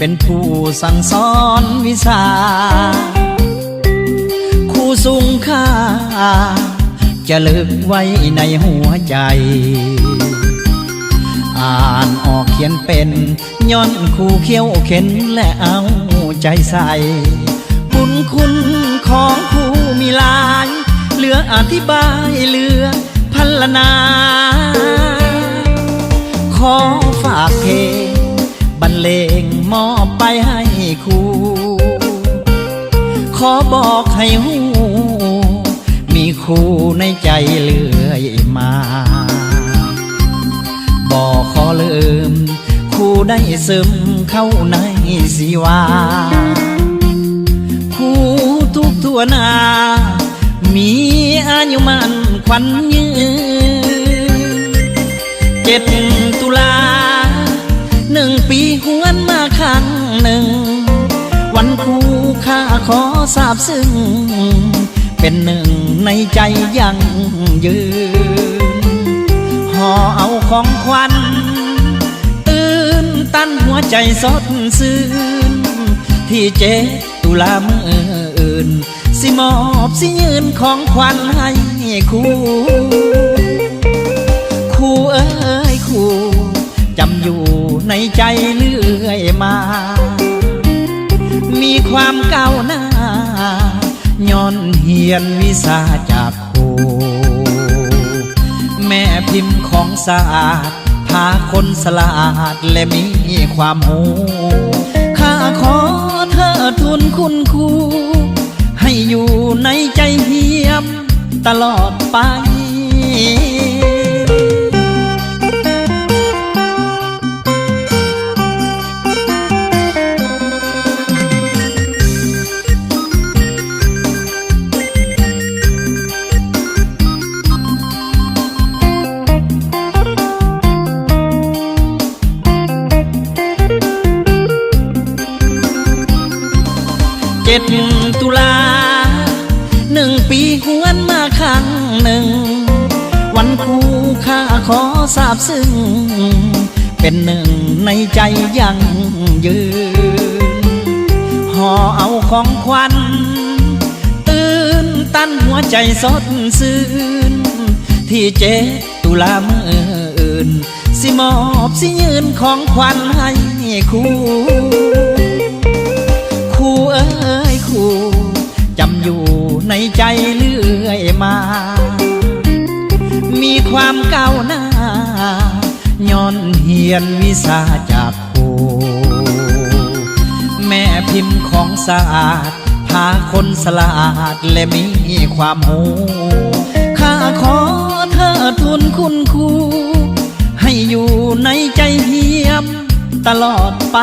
เป็นผู้สั่งสอนวิชาครูสูงค่าจะลึกไว้ในหัวใจอ่านออกเขียนเป็นย้อนครูเขี้ยวเข็นและเอาใจใส่บุญคุณของครูมีหลายเหลืออธิบายเหลือพรรณนาขอฝากเพลงบรรเลงมอบไปให้ครูขอบอกให้หูมีครูในใจเลื่อยมาบอกขอลืมครูได้ซึมเข้าในสีวาครูทุกทั่วหน้ามีอายุมันขวัญยืน7 ตุลา1 ปีหวนมาครั้งหนึ่งวันครูข้าขอทราบซึ้งเป็นหนึ่งในใจยังยืนห่อเอาของขวัญตื่นตันหัวใจสดชื่นที่7 ตุลามื้ออื่นสิมอบสิยืนของขวัญให้ครูครูเอ้ยครูจำอยู่ในใจเลื่อยมามีความก้าวหน้าย้อนเฮียนวิชาจากครูแม่พิมพ์ของศาสตร์พาคนสลาดและมีความหูข้าขอเธอทุนคุณครูให้อยู่ในใจเฮียมตลอดไป7 ตุลา1 ปีหวนมาครั้งหนึ่งวันครูข้าขอทราบซึ้งเป็นหนึ่งในใจยังยืนห่อเอาของขวัญตื่นตันหัวใจสดชื่นที่7 ตุลามื้ออื่นสิมอบสิยืนของขวัญให้ครูครูเอ้ยครูจำอยู่ในใจเลื่อยมามีความก้าวหน้าย้อนเฮียนวิชาจากครูแม่พิมพ์ของศาสตร์พาคนสลาดและมีความหูข้าขอเธอทุนคุณครูให้อยู่ในใจเฮียมตลอดไป